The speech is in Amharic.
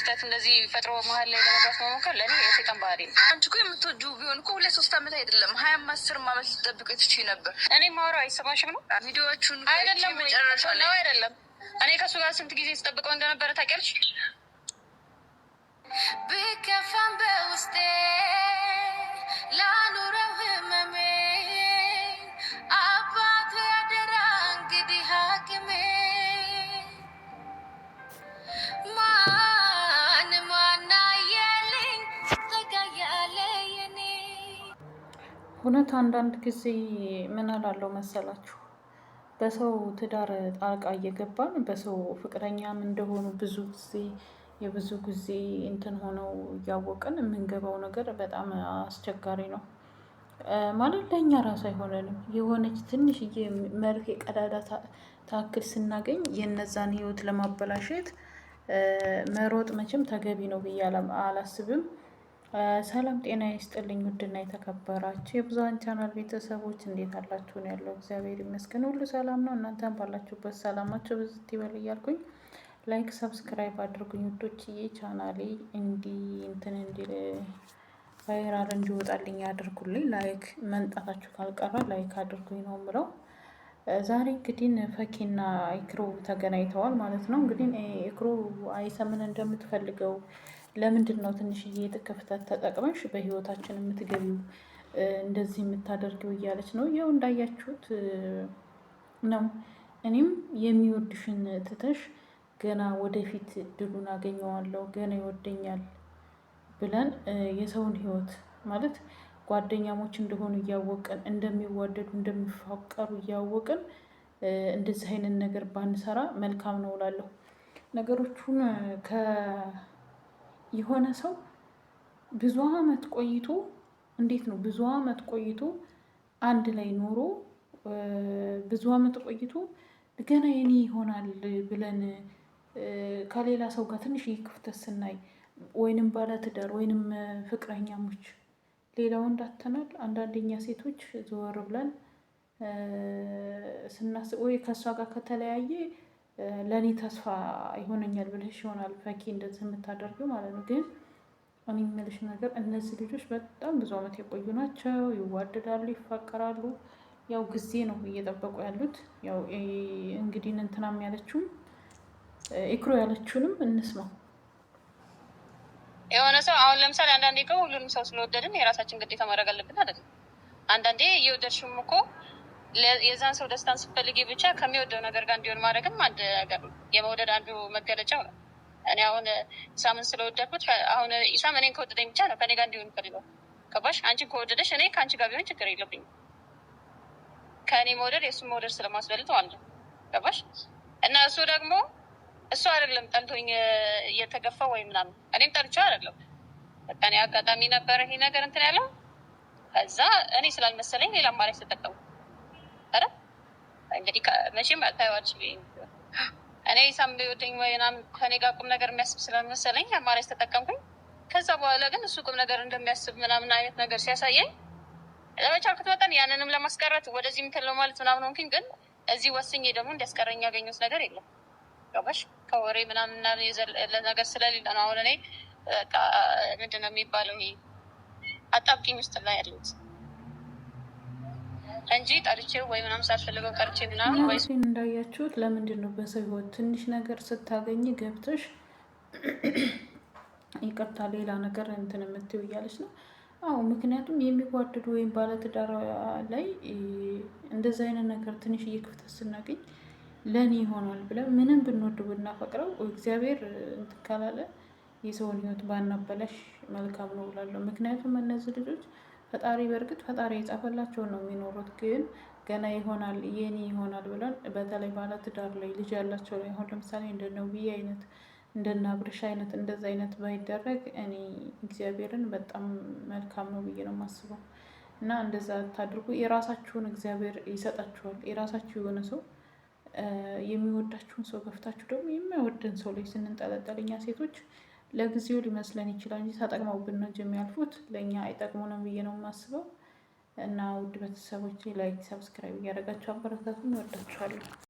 ክፍተት እንደዚህ ፈጥሮ መሀል ላይ ለመግባት መሞከር ለእኔ የሴጣን ባህሪ ነው። አንቺ እኮ የምትወጂው ቢሆን እኮ 2-3 ዓመት አይደለም 20-10 ዓመት ልትጠብቂው ትችይ ነበር። እኔ ማውራው አይሰማሽም ነው? ቪዲዮዎቹን አይደለም መጨረሻ ነው አይደለም። እኔ ከእሱ ጋር ስንት ጊዜ ስጠብቀው እንደነበረ ታውቂያለሽ? ብከፋም በውስጤ ላኑረው ህመሜ አባቱ ያደራ እንግዲህ ሐኪሜ እውነት አንዳንድ ጊዜ ምን እላለሁ መሰላችሁ፣ በሰው ትዳር ጣልቃ እየገባን በሰው ፍቅረኛም እንደሆኑ የብዙ ጊዜ እንትን ሆነው እያወቅን የምንገባው ነገር በጣም አስቸጋሪ ነው። ማለት ለእኛ ራሱ አይሆነንም። የሆነች ትንሽዬ መርፌ ቀዳዳ ታክል ስናገኝ የነዛን ህይወት ለማበላሸት መሮጥ መቼም ተገቢ ነው ብዬ አላስብም። ሰላም ጤና ይስጥልኝ። ውድና የተከበራችሁ የብዙኃን ቻናል ቤተሰቦች እንዴት አላችሁ? ነው ያለው። እግዚአብሔር ይመስገን ሁሉ ሰላም ነው። እናንተም ባላችሁበት ሰላማችሁ ብዝት ይበል እያልኩኝ ላይክ ሰብስክራይብ አድርጉኝ ውዶችዬ። ቻናሌ እንዲል ቫይራል እንዲወጣልኝ አድርጉልኝ። ላይክ መንጣታችሁ ካልቀረ ላይክ አድርጉኝ ነው የምለው። ዛሬ እንግዲህ ፈኪና ኢክሩ ተገናኝተዋል ማለት ነው። እንግዲህ ኢክሩ አይሰምን እንደምትፈልገው ለምንድን ነው ትንሽዬ ክፍተት ተጠቅመሽ በህይወታችን የምትገቢው እንደዚህ የምታደርጊው እያለች ነው። ያው እንዳያችሁት ነው። እኔም የሚወድሽን ትተሽ ገና ወደፊት ድሉን አገኘዋለሁ ገና ይወደኛል ብለን የሰውን ህይወት ማለት ጓደኛሞች እንደሆኑ እያወቅን እንደሚዋደዱ እንደሚፋቀሩ እያወቅን እንደዚህ አይነት ነገር ባንሰራ መልካም ነው እላለሁ። ነገሮቹን የሆነ ሰው ብዙ አመት ቆይቶ እንዴት ነው ብዙ አመት ቆይቶ አንድ ላይ ኖሮ ብዙ አመት ቆይቶ ገና የኔ ይሆናል ብለን ከሌላ ሰው ጋር ትንሽ ክፍተት ስናይ ወይንም ባለትዳር ወይንም ፍቅረኛሞች ሌላ ወንድ አተናል። አንዳንደኛ ሴቶች ዘወር ብለን ስናስብ ወይ ከእሷ ጋር ከተለያየ ለእኔ ተስፋ ይሆነኛል ብለሽ ይሆናል ፈኪ እንደዚህ የምታደርገው ማለት ነው። ግን እኔ የምልሽ ነገር እነዚህ ልጆች በጣም ብዙ አመት የቆዩ ናቸው። ይዋደዳሉ፣ ይፋቀራሉ። ያው ጊዜ ነው እየጠበቁ ያሉት። ያው እንግዲህ እንትናም ያለችውም ኢክሩ ያለችውንም እንስማ። የሆነ ሰው አሁን ለምሳሌ አንዳንዴ እኮ ሁሉንም ሰው ስለወደድን የራሳችን ግዴታ ማድረግ አለብን አይደለም። አንዳንዴ እየወደድሽም እኮ የዛን ሰው ደስታን ስትፈልጊ ብቻ ከሚወደው ነገር ጋር እንዲሆን ማድረግም አንድ ነገር ነው። የመውደድ አንዱ መገለጫው ነው። እኔ አሁን ኢሳምን ስለወደድኩት አሁን ኢሳም እኔን ከወደደኝ ብቻ ነው ከኔ ጋር እንዲሆን ፈልገው። ገባሽ? አንቺን ከወደደሽ እኔ ከአንቺ ጋር ቢሆን ችግር የለብኝም። ከእኔ መውደድ የእሱን መውደድ ስለማስበልጥ ማለት ነው። ገባሽ? እና እሱ ደግሞ እሱ አይደለም ጠልቶኝ እየተገፋው ወይ ምናምን፣ እኔም ጠልቼው አይደለም። በቃ እኔ አጋጣሚ ነበረ ይሄ ነገር እንትን ያለው። ከዛ እኔ ስላልመሰለኝ ሌላ አማራጭ ተጠቀሙ። አረ እንግዲህ መቼም ታይዋለሽ። እኔ ኢሳም ቢወደኝ ወይ ምናምን ከኔ ጋር ቁም ነገር የሚያስብ ስላልመሰለኝ አማራጭ ተጠቀምኩኝ። ከዛ በኋላ ግን እሱ ቁም ነገር እንደሚያስብ ምናምን አይነት ነገር ሲያሳየኝ ለመቻልኩት መጠን ያንንም ለማስቀረት ወደዚህ ምትል ነው ማለት ምናምን ሆንኩኝ። ግን እዚህ ወስኜ ደግሞ እንዲያስቀረኝ ያገኘሁት ነገር የለም። ገባሽ? ከወሬ ምናምን የዘለለ ነገር ስለሌለ ነው አሁን እኔ ምንድን ነው የሚባለው ይሄ አጣብቂኝ ውስጥ ላይ ያለሁት እንጂ ጠርቼው ወይ ምናምን ሳልፈልገው ቀርቼ ምናምን ወይ እንዳያችሁት። ለምንድን ነው በሰው ህይወት ትንሽ ነገር ስታገኝ ገብተሽ ይቅርታ ሌላ ነገር እንትን የምትይው እያለች ነው። አዎ ምክንያቱም የሚዋደዱ ወይም ባለትዳር ላይ እንደዚህ አይነት ነገር ትንሽዬ ክፍተት ስናገኝ ለእኔ ይሆናል ብለን ምንም ብንወድ ብናፈቅረው እግዚአብሔር እንትን ካላለ የሰውን ህይወት ባናበላሽ መልካም ነው እላለሁ። ምክንያቱም እነዚህ ልጆች በእርግጥ ፈጣሪ የጻፈላቸው ነው የሚኖሩት። ግን ገና ይሆናል የኔ ይሆናል ብለን በተለይ ባለትዳር ላይ ልጅ ያላቸው ላይ አሁን ለምሳሌ እንደነ ውብዬ አይነት እንደነ አብርሽ አይነት እንደዛ አይነት ባይደረግ እኔ እግዚአብሔርን በጣም መልካም ነው ብዬ ነው የማስበው። እና እንደዛ ታድርጉ። የራሳችሁን እግዚአብሔር ይሰጣችኋል። የራሳችሁ የሆነ ሰው የሚወዳችሁን ሰው ገፍታችሁ ደግሞ የማይወደን ሰው ላይ ስንንጠለጠል እኛ ሴቶች ለጊዜው ሊመስለን ይችላል እንጂ ተጠቅመውብን ነው የሚያልፉት። ለእኛ አይጠቅሙንም ብዬ ነው የማስበው። እና ውድ ቤተሰቦቼ ላይክ ሰብስክራይብ እያደረጋችሁ አበረታቱን። እወዳችኋለሁ።